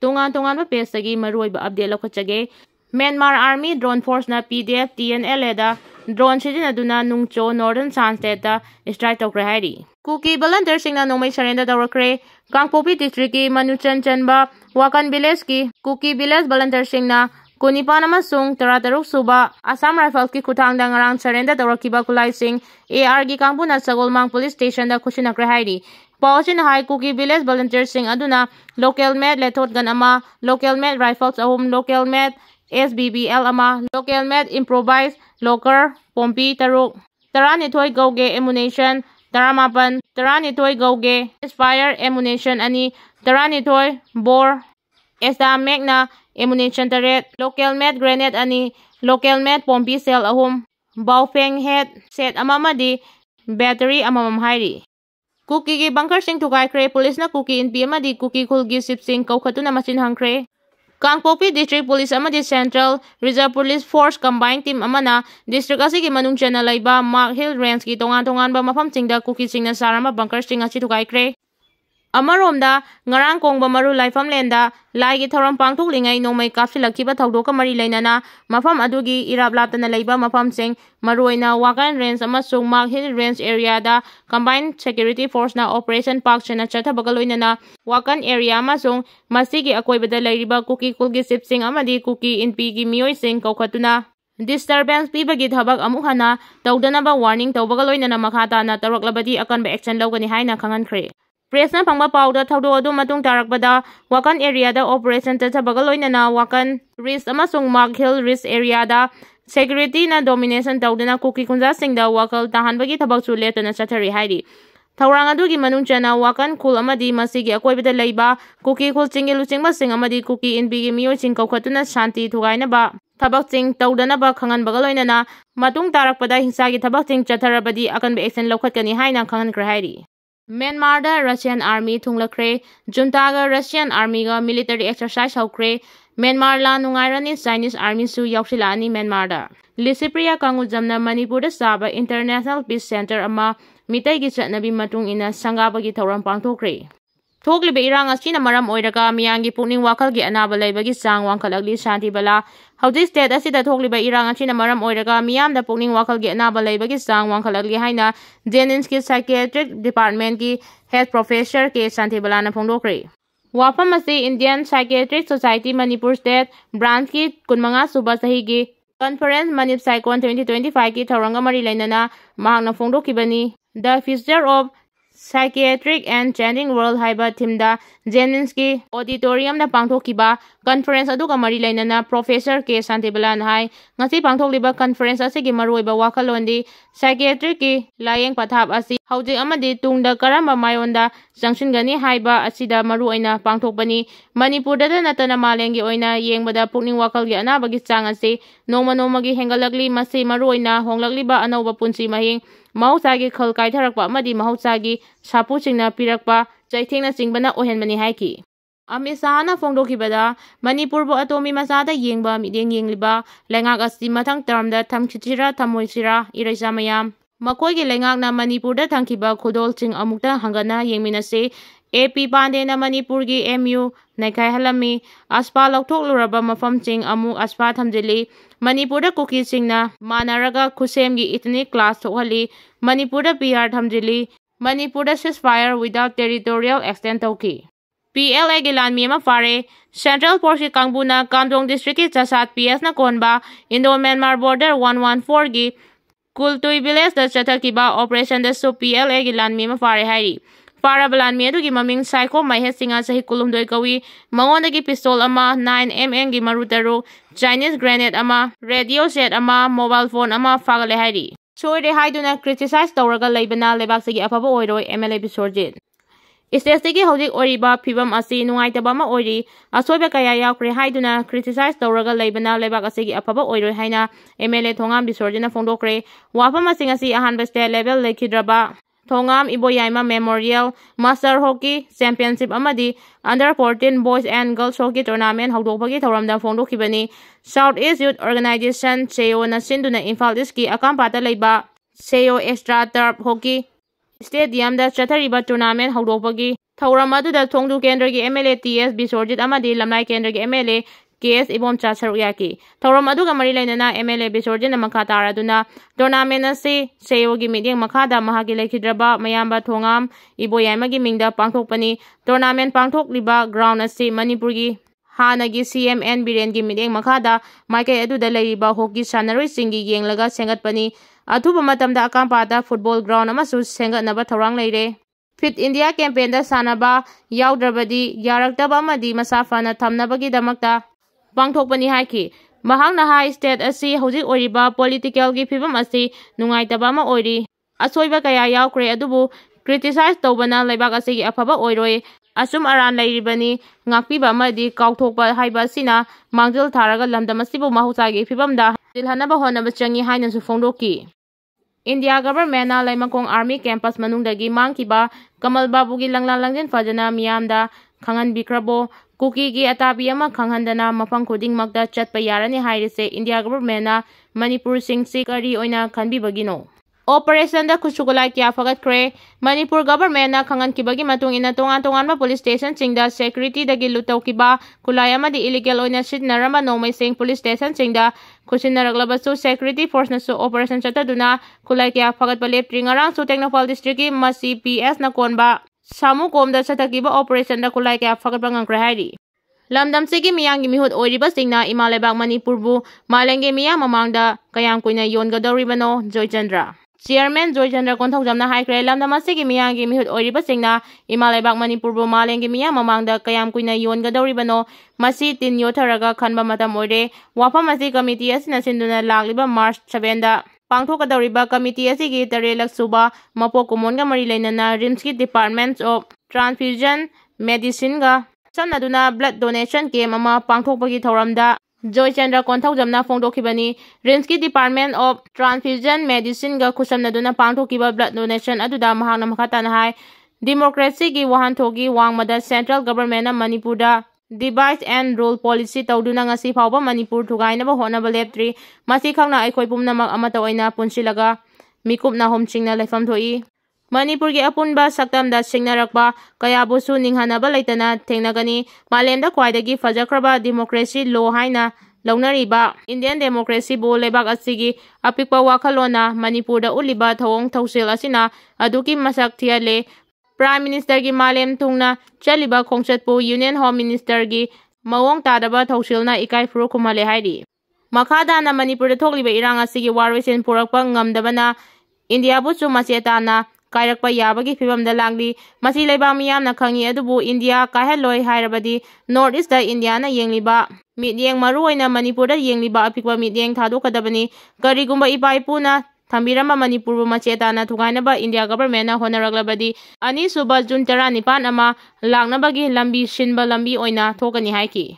Tungan page maruoiba update lokachage. Myanmar Army Drone Force na PDF TNLA da drone sizinaduna nungcho Northern San State da strike tokre hairi. Kuki volunter singna nomai surrender tawrakre. Kangpopi district ki Manuchan Chanba Wakan village ki Kuki village volunter singna Kunipan amasung tarataruk suba Assam Rifles ki khutangda ngarang surrender tawrakiba khulai sing AR gi kangpuna Sagolmang police station da khusinakre hairi. Pausin High Kuki village volunteer sing aduna local made lethot gun ama local made rifles ahum local made SBBL ama local made improvised locker pompi taruk taranithoi gauge ammunition taramapan taranithoi gauge fire ammunition ani taranithoi bore esta magna ammunition taret local made grenade ani local made pompi cell ahum baufeng head set amamadi battery amamam hairi. Kuki ki bunker sing twkhre police na Kuki in PM di Kuki khulgi sip sing kwkhatuna machin hangkre. Kangpopi district police amadi Central Reserve Police Force combined team amana district asigi manungchan na laiba Mark Hill Range ki tongan ba mafam singda Kuki sing na sarama bunker sing asi twkhre. Amaromda ngarang kongba maru laifam lenda lai gi thoram pangthok lingai nomai kapsilakiba thawdoka mari lainana mafam adugi irap laptana laiba mafam sing maruina Wakan Range amasung Mark Hill Range area da combined security force na operation park chena chathabagaloinana Wakan area amasung masigi akoibada lairiba Kuki kulgi sipsing amadi Kuki inpi gi mioi sing kwkhatuna disturbance pibagi thabak amuk hana tawdanaba warning tawbagaloinana makhata na tawraklabadi akanba action lawgani haina khangankhre. Press na pangba powder thawdo adu matung tarakbada Wakan area da operation tathabagaloinana Wakan Ridge amasung Mark Hill Ridge area da security na domination tawdana Kuki kunja singda wakal tahanbagi thabak chu letana chathari hairi. Thawrang adugi manungchana Wakan khul amadi masigi akoibada leiba Kuki khul chingelu chingba sing amadi Kuki inbigi miyoi sing kwkhatuna shanti thugainaba thabak ching tawdanaba khanganbagaloinana matung tarakpada hingsagi thabak ching chatharabadi akanba action lawkhatkani haina khangankre hairi. Myanmar da Russian Army thunglakre junta ga Russian Army ga military exercise hokre Myanmar la nungairani Chinese Army su yauksilani Myanmar da Lisipriya kangujamna Manipur da saba International Peace Center ama mitai gi chatnabi matung ina sangabagi thawram pangthokre. Thokliba irang asina maram oiraga miyangi pukning wakhalgi anaba laibagi sang wangkhalagli shanti bala hauji state asida thokliba irang asina maram oiraga miyamda pukning wakhalgi anaba laibagi sang wangkhalagli haina Janinski Psychiatric Department ki head professor ke shanti bala na phongdokre. Wafam asi Indian Psychiatric Society Manipur State branch ki kunmanga suba sahi gi conference Manip Psychon 2025 ki thawranga mari lainana mahakna phongdokibani the future of Psychiatric and Changing World haiba thimda Janinski auditorium na pangthokiba conference aduga mari lainana Professor K Santibalan hai ngasi pangthokliba conference asigi maruiba wakhalondi psychiatric ki layeng pathap asi hauji amadi tungda karamba mayonda jangshingani haiba asida maruoina pangthokbani Manipur da natana malengi oina yengbada pukning wakhalgi anabagi chang asi nongmagi hengalakli masi maruoina honglakliba anauba punsi mahing mahusagi khal kaitharakpa amadi mahusagi sapu singna pirakpa chaithengna chingbana ohenbani haiki. Amit Shah na phongdokibada Manipur bo atombi masada yengba mityeng yengliba lengak asi mathang term da thamkhitira thamoisira iraisa mayam makoigi lengak na Manipur da thangkiba khudol ching amukta hangana yengminase AP Pande na Manipur gi MU naikai halami aspa lokthok luraba mafam ching amuk aspa thamjili Manipur da Kuki singna manaraga khusem gi ethnic class thokhali Manipur da PR thamjili Manipur da ceasefire without territorial extent tauki. PLA gi lanmi ama phare Central Force ki kangbuna Kamjong district ki chasat PS na konba Indo-Myanmar border 114 gi Kultui village da chathakiba operation da su PLA gi lanmi ama phare hairi. Phara balanmi adugi maming psycho maihe singa sahi kulumdoi kawi mangondagi pistol ama 9mm gi marutaru Chinese grenade ama radio set ama mobile phone ama fagale hairi. Choire haiduna criticize tawraga leibana lebaksigi afaba oiroi MLA bisorjit. Istesigi hojik oriba phibam asi nungaitaba ma oiri asoiba kaya yaukre haiduna criticize tawraga leibana lebak asigi afaba oiroi haina MLA thongam bisorjina phongdokre wafam asing asi ahanba state level lekhidraba Thongam Iboyaima Memorial Master Hockey Championship amadi Under 14 Boys and Girls Hockey Tournament hawdokbagi thawramda phongdokibani Southeast Youth Organization Cheo na sinduna Imphal East ki akampata leiba Cheo Extra Turf Hockey Stadium da chathariba tournament hawdokbagi ꯊꯧꯔꯝ ꯑꯗꯨꯗ ꯊꯣꯡꯖꯨ ꯀꯦꯟꯗ꯭ꯔꯒꯤ MLA TS Bisorjit ꯑꯃꯗꯤ ꯂꯝꯂꯥꯏ ꯀꯦꯟꯗ꯭ꯔꯒꯤ MLA KS Ibomcha ꯁꯔꯨꯛ ꯌꯥꯈꯤ꯫ ꯊꯧꯔꯝ ꯑꯗꯨꯒ ꯃꯔꯤ ꯂꯩꯅꯅ MLA ꯕꯤꯁꯣꯔꯖꯤꯠꯅ ꯃꯈꯥ ꯇꯥꯔꯗꯨꯅ ꯇꯣꯔꯅꯥꯃꯦꯟ ꯑꯁꯤ ꯁꯦꯌꯣꯒꯤ ꯃꯤꯠꯌꯦꯡ ꯃꯈꯥꯗ ꯃꯍꯥꯛꯀꯤ ꯂꯩꯈꯤꯗ꯭ꯔꯕ ꯃꯌꯥꯝꯕ ꯊꯣꯉꯥꯝ ꯏꯕꯣꯌꯥꯏꯃꯒꯤ ꯃꯤꯡꯗ ꯄꯥꯡꯊꯣꯛꯄꯅꯤ꯫ ꯇꯣꯔꯅꯥꯃꯦꯟ ꯄꯥꯡꯊꯣꯛꯂꯤꯕ ꯒ꯭ꯔꯥꯎꯟ ꯑꯁꯤ ꯃꯅꯤꯄꯨꯔꯒꯤ ꯍꯥꯟꯅꯒꯤ CM N ꯕꯤꯔꯦꯟꯒꯤ ꯃꯤꯠꯌꯦꯡ ꯃꯈꯥꯗ ꯃꯥꯏꯀꯩ ꯑꯗꯨꯗ ꯂꯩꯔꯤꯕ ꯍꯣꯀꯤ ꯁꯥꯟꯅꯔꯣꯏꯁꯤꯡꯒꯤ ꯌꯦꯡꯂꯒ ꯁꯦꯝꯒꯠꯄꯅꯤ꯫ ꯑꯊꯨꯕ ꯃꯇꯝꯗ ꯑꯀꯥꯝꯄꯥꯠꯇ ꯐꯨꯠꯕꯣꯜ ꯒ꯭ꯔꯥꯎꯟ ꯑꯃꯁꯨ ꯁꯦꯝꯒꯠꯅꯕ ꯊꯧꯔꯥꯡ ꯂꯩꯔꯦ꯫ ꯐꯤꯠ ꯏꯟꯗꯤꯌꯥ ꯀꯦꯝꯄꯦꯟꯗ ꯁꯥꯟꯅꯕ ꯌꯥꯎꯗ꯭ꯔꯕꯗꯤ ꯌꯥꯔꯛꯇꯕ ꯑꯃꯗꯤ ꯃꯁꯥ ꯐꯅ ꯊꯝꯅꯕꯒꯤꯗꯃꯛꯇ ꯄꯥꯡꯊꯣꯛꯄꯅꯤ ꯍꯥꯏꯈꯤ꯫ ꯃꯍꯥꯛꯅ ꯍꯥꯏ ꯁ꯭ꯇꯦꯠ ꯑꯁꯤ ꯍꯧꯖꯤꯛ ꯑꯣꯏꯔꯤꯕ ꯄꯣꯂꯤꯇꯤꯀꯦꯜꯒꯤ ꯐꯤꯚꯝ ꯑꯁꯤ ꯅꯨꯡꯉꯥꯏꯇꯕ ꯑꯃ ꯑꯣꯏꯔꯤ꯫ ꯑꯁꯣꯏꯕ ꯀꯌꯥ ꯌꯥꯎꯈ꯭ꯔꯦ ꯑꯗꯨꯕꯨ ꯀ꯭ꯔꯤꯇꯤꯁꯥꯏꯖ ꯇꯧꯕꯅ ꯂꯩꯕꯥꯛ ꯑꯁꯤꯒꯤ ꯑꯐꯕ ꯑꯣꯏꯔꯣꯏ꯫ ꯑꯆꯨꯝ ꯑꯔꯥꯟ ꯂꯩꯔꯤꯕꯅꯤ ꯉꯥꯛꯄꯤꯕ ꯑꯃꯗꯤ ꯀꯥꯎꯊꯣꯛꯄ ꯍꯥꯏꯕ ꯑꯁꯤꯅ ꯃꯥꯡꯖꯤꯜ ꯊꯥꯔꯒ ꯂꯝꯗꯝ ꯑꯁꯤꯕꯨ ꯃꯍꯧꯁꯥꯒꯤ ꯐꯤꯚꯝꯗ ꯍꯟꯖꯤꯜꯍꯟꯅꯕ ꯍꯣꯠꯅꯕ ꯆꯪꯏ ꯍꯥꯏꯅꯁꯨ ꯐꯣꯡꯗꯣꯛꯈꯤ꯫ ꯏꯟꯗꯤꯌꯥ ꯒꯚꯔꯟꯃꯦꯟꯠꯅ ꯂꯩꯃꯈꯣꯡ ꯑꯥꯔꯃꯤ ꯀꯦꯝꯄꯁ ꯃꯅꯨꯡꯗꯒꯤ ꯃꯥꯡꯈꯤꯕ ꯀꯃꯜ ꯕꯥꯕꯨꯒꯤ ꯂꯪꯂꯥ ꯂꯪꯖꯤꯟ ꯐꯖꯅ ꯃꯤꯌꯥꯝꯗ ꯈꯪꯍꯟꯕꯤꯈ꯭ꯔꯕꯣ? ꯀꯨꯀꯤꯒꯤ ꯑꯇꯥꯕꯤ ꯑꯃ ꯈꯪꯍꯟꯗꯅ ꯃꯐꯝ ꯈꯨꯗꯤꯡꯃꯛꯇ ꯆꯠꯄ ꯌꯥꯔꯅꯤ ꯍꯥꯏꯔꯤꯁꯦ ꯏꯟꯗꯤꯌꯥ ꯒꯚꯔꯟꯃꯦꯟꯠꯅ ꯃꯅꯤꯄꯨꯔꯁꯤꯡꯁꯤ ꯀꯔꯤ ꯑꯣꯏꯅ ꯈꯟꯕꯤꯕꯒꯤꯅꯣ? ꯑꯣꯄꯔꯦꯁꯟꯗ ꯈꯨꯠꯁꯨ ꯈꯨꯠꯂꯥꯏ ꯀꯌꯥ ꯐꯒꯠꯈ꯭ꯔꯦ? ꯃꯅꯤꯄꯨꯔ ꯒꯚꯔꯟꯃꯦꯟꯠꯅ ꯈꯪꯍꯟꯈꯤꯕꯒꯤ ꯃꯇꯨꯡ ꯏꯟꯅ ꯇꯣꯉꯥꯟ ꯇꯣꯉꯥꯟꯕ ꯄꯨꯂꯤꯁ ꯁ꯭ꯇꯦꯁꯟꯁꯤꯡꯗ ꯁꯦꯀ꯭ꯌꯨꯔꯤꯇꯤꯗꯒꯤ ꯂꯨꯠ ꯇꯧꯈꯤꯕ ꯈꯨꯠꯂꯥꯏ ꯑꯃꯗꯤ ꯏꯂꯤꯒꯦꯜ ꯑꯣꯏꯅ ꯁꯤꯖꯤꯟꯅꯔꯝꯕ ꯅꯣꯡꯃꯩꯁꯤꯡ ꯄꯨꯂꯤꯁ ꯁ꯭ꯇꯦꯁꯟꯁꯤꯡꯗ ꯈꯨꯠꯁꯤꯟꯅꯔꯛꯂꯕꯁꯨ ꯁꯦꯀ꯭ꯌꯨꯔꯤꯇꯤ ꯐꯣꯔꯁꯅꯁꯨ ꯑꯣꯄꯔꯦꯁꯟ ꯆꯠꯊꯗꯨꯅ ꯈꯨꯠꯂꯥꯏ ꯀꯌꯥ ꯐꯒꯠꯄ ꯂꯦꯞꯇ꯭ꯔꯤ꯫ ꯉꯔꯥꯡꯁꯨ ꯇꯦꯡꯅꯧꯄꯥꯜ ꯗꯤꯁꯇ꯭ꯔꯤꯛꯀꯤ ꯃꯁꯤ PS ꯅ ꯀꯣꯟꯕ ꯁꯥꯃꯨꯀꯣꯝꯗ ꯆꯠꯊꯈꯤꯕ ꯑꯣꯄꯔꯦꯁꯟꯗ ꯈꯨꯠꯂꯥꯏ ꯀꯌꯥ ꯐꯒꯠꯄ ꯉꯝꯈ꯭ꯔꯦ ꯍꯥꯏꯔꯤ꯫ ꯂꯝꯗꯝꯁꯤꯒꯤ ꯃꯤꯌꯥꯝꯒꯤ ꯃꯤꯍꯨꯠ ꯑꯣꯏꯔꯤꯕꯁꯤꯡꯅ ꯏꯃꯥ ꯂꯩꯕꯥꯛ ꯃꯅꯤꯄꯨꯔꯕꯨ ꯃꯥꯂꯦꯝꯒꯤ ꯃꯤꯌꯥꯝ ꯃꯃꯥꯡꯗ ꯀꯌꯥꯝ ꯀꯨꯏꯅ ꯌꯣꯟꯒꯗꯧꯔꯤꯕꯅꯣ? ꯖꯣꯏꯆꯟꯗ꯭ꯔ ꯆꯤꯌꯔꯃꯦꯟ ꯖꯣꯏꯆꯟꯗ꯭ꯔ ꯀꯣꯟꯊꯧꯖꯝꯅ ꯍꯥꯏꯈ꯭ꯔꯦ꯫ ꯂꯝꯗꯝ ꯑꯁꯤꯒꯤ ꯃꯤꯌꯥꯝꯒꯤ ꯃꯤꯍꯨꯠ ꯑꯣꯏꯔꯤꯕꯁꯤꯡꯅ ꯏꯃꯥ ꯂꯩꯕꯥꯛ ꯃꯅꯤꯄꯨꯔꯕꯨ ꯃꯥꯂꯦꯝꯒꯤ ꯃꯤꯌꯥꯝ ꯃꯃꯥꯡꯗ ꯀꯌꯥꯝ ꯀꯨꯏꯅ ꯌꯣꯟꯒꯗꯧꯔꯤꯕꯅꯣ? ꯃꯁꯤ ꯇꯤꯟ ꯌꯣꯠꯊꯔꯒ ꯈꯟꯕ ꯃꯇꯝ ꯑꯣꯏꯔꯦ꯫ ꯋꯥꯐꯝ ꯑꯁꯤ ꯀꯃꯤꯇꯤ ꯑꯁꯤꯅ ꯁꯤꯟꯗꯨꯅ ꯂꯥꯛꯂꯤꯕ ꯃꯥꯔꯆ 7ꯗ ꯄꯥꯡꯊꯣꯛꯀꯗꯧꯔꯤꯕ ꯀꯃꯤꯇꯤ ꯑꯁꯤꯒꯤ 3ꯂꯛ ꯁꯨꯕ ꯃꯄꯣꯛ ꯀꯨꯝꯑꯣꯟꯒ ꯃꯔꯤ ꯂꯩꯅꯅ ꯔꯤꯝꯁꯀꯤ ꯗꯤꯄꯥꯔꯠꯃꯦꯟꯠ ꯑꯣꯐ ꯇ꯭ꯔꯥꯟꯁꯐ꯭ꯌꯨꯖꯟ ꯃꯦꯗꯤꯁꯤꯟꯒ ꯈꯨꯠꯁꯝꯅꯗꯨꯅ ꯕ꯭ꯂꯗ ꯗꯣꯅꯦꯁꯟ ꯀꯦꯝꯞ ꯑꯃ ꯄꯥꯡꯊꯣꯛꯄꯒꯤ ꯊꯧꯔꯝꯗ ꯖꯣꯏꯆꯟꯗ꯭ꯔ ꯀꯣꯟꯊꯧꯖꯝꯅ ꯐꯣꯡꯗꯣꯛꯈꯤꯕꯅꯤ꯫ ꯔꯤꯝꯁꯀꯤ ꯗꯤꯄꯥꯔꯠꯃꯦꯟꯠ ꯑꯣꯐ ꯇ꯭ꯔꯥꯟꯁꯐ꯭ꯌꯨꯖꯟ ꯃꯦꯗꯤꯁꯤꯟꯒ ꯈꯨꯠꯁꯝꯅꯗꯨꯅ ꯄꯥꯡꯊꯣꯛꯈꯤꯕ ꯕ꯭ꯂꯗ ꯗꯣꯅꯦꯁꯟ ꯑꯗꯨꯗ ꯃꯍꯥꯛꯅ ꯃꯈꯥ ꯇꯥꯅ ꯍꯥꯏ ꯗꯤꯃꯣꯀ꯭ꯔꯦꯁꯤꯒꯤ ꯋꯥꯍꯟꯊꯣꯛꯀꯤ ꯋꯥꯡꯃꯗ ꯁꯦꯟꯇ꯭ꯔꯦꯜ ꯒꯚꯔꯟꯃꯦꯟꯠꯅ ꯃꯅꯤꯄꯨꯔꯗ ꯗꯤꯚꯥꯏꯗ ꯑꯦꯟꯗ ꯔꯨꯜ ꯄꯣꯂꯤꯁꯤ ꯇꯧꯗꯨꯅ ꯉꯁꯤ ꯐꯥꯎꯕ ꯃꯅꯤꯄꯨꯔ ꯊꯨꯒꯥꯏꯅꯕ ꯍꯣꯠꯅꯕ ꯂꯦꯞꯇ꯭ꯔꯤ꯫ ꯃꯁꯤꯈꯛꯅ ꯑꯩꯈꯣꯏ ꯄꯨꯝꯅꯃꯛ ꯑꯃꯠꯇ ꯑꯣꯏꯅ ꯄꯨꯟꯁꯤꯜꯂꯒ ꯃꯤꯀꯨꯞ ꯅꯥꯍꯨꯝ ꯁꯤꯡꯅ ꯂꯩꯐꯝ ꯊꯣꯛꯏ꯫ ꯃꯅꯤꯄꯨꯔꯒꯤ ꯑꯄꯨꯟꯕ ꯁꯛꯇꯝꯗ ꯁꯤꯡꯅꯔꯛꯄ ꯀꯌꯥꯕꯨꯁꯨ ꯅꯤꯡꯍꯟꯅꯕ ꯂꯩꯇꯅ ꯊꯦꯡꯅꯒꯅꯤ꯫ ꯃꯥꯂꯦꯝꯗ ꯈ꯭ꯋꯥꯏꯗꯒꯤ ꯐꯖꯈ꯭ꯔꯕ ꯗꯤꯃꯣꯀ꯭ꯔꯦꯁꯤ ꯂꯣ ꯍꯥꯏꯅ ꯂꯧꯅꯔꯤꯕ ꯏꯟꯗꯤꯌꯟ ꯗꯦꯃꯣꯀ꯭ꯔꯦꯁꯤꯕꯨ ꯂꯩꯕꯥꯛ ꯑꯁꯤꯒꯤ ꯑꯄꯤꯛꯄ ꯋꯥꯈꯜꯂꯣꯟꯅ ꯃꯅꯤꯄꯨꯔꯗ ꯎꯠꯂꯤꯕ ꯊꯧꯑꯣꯡ ꯊꯧꯁꯤꯜ ꯑꯁꯤꯅ ꯑꯗꯨꯛꯀꯤ ꯃꯁꯛ ꯊꯤꯍꯜꯂꯦ꯫ ꯄ꯭ꯔꯥꯏꯝ ꯃꯤꯅꯤꯁꯇꯔꯒꯤ ꯃꯥꯂꯦꯝ ꯊꯨꯡꯅ ꯆꯠꯂꯤꯕ ꯈꯣꯡꯆꯠꯄꯨ ꯌꯨꯅꯤꯌꯟ ꯍꯣꯝ ꯃꯤꯅꯤꯁꯇꯔꯒꯤ ꯃꯑꯣꯡ ꯇꯥꯗꯕ ꯊꯧꯁꯤꯜꯅ ꯏꯀꯥꯏ ꯐꯨꯔꯨꯞ ꯈꯨꯝꯍꯜꯂꯦ ꯍꯥꯏꯔꯤ꯫ ꯃꯈꯥ ꯇꯥꯅ ꯃꯅꯤꯄꯨꯔꯗ ꯊꯣꯛꯂꯤꯕ ꯏꯔꯥꯡ ꯑꯁꯤꯒꯤ ꯋꯥꯔꯣꯏꯁꯤꯟ ꯄꯨꯔꯛꯄ ꯉꯝꯗꯕꯅ ꯏꯟꯗꯤꯌꯥꯕꯨꯁꯨ ꯃꯆꯦꯠ ꯇꯥꯅ ꯀꯥꯏꯔꯛꯄ ꯌꯥꯕꯒꯤ ꯐꯤꯚꯝꯗ ꯂꯥꯛꯂꯤ꯫ ꯃꯁꯤ ꯂꯩꯕꯥꯛ ꯃꯤꯌꯥꯝꯅ ꯈꯪꯏ ꯑꯗꯨꯕꯨ ꯏꯟꯗꯤꯌꯥ ꯀꯥꯏꯍꯜꯂꯣꯏ ꯍꯥꯏꯔꯕꯗꯤ ꯅꯣꯔꯊ ꯏꯁꯇ ꯏꯟꯗꯤꯌꯥꯅ ꯌꯦꯡꯂꯤꯕ ꯃꯤꯠꯌꯦꯡ ꯃꯔꯨꯑꯣꯏꯅ ꯃꯅꯤꯄꯨꯔꯗ ꯌꯦꯡꯂꯤꯕ ꯑꯄꯤꯛꯄ ꯃꯤꯠꯌꯦꯡ ꯊꯥꯗꯣꯛꯀꯗꯕꯅꯤ꯫ ꯀꯔꯤꯒꯨꯝꯕ ꯏꯄꯥ ꯏꯄꯨꯅ ꯊꯝꯕꯤꯔꯝꯕ ꯃꯅꯤꯄꯨꯔꯕꯨ ꯃꯆꯦꯠ ꯇꯥꯅ ꯊꯨꯒꯥꯏꯅꯕ ꯏꯟꯗꯤꯌꯥ ꯒꯚꯔꯟꯃꯦꯟꯠꯅ ꯍꯣꯠꯅꯔꯛꯂꯕꯗꯤ ꯑꯅꯤꯁꯨꯕ ꯖꯨꯟ 19 ꯂꯥꯛꯅꯕꯒꯤ ꯂꯝꯕꯤ ꯁꯤꯟꯕ ꯂꯝꯕꯤ ꯑꯣꯏꯅ ꯊꯣꯛꯀꯅꯤ ꯍꯥꯏꯈꯤ꯫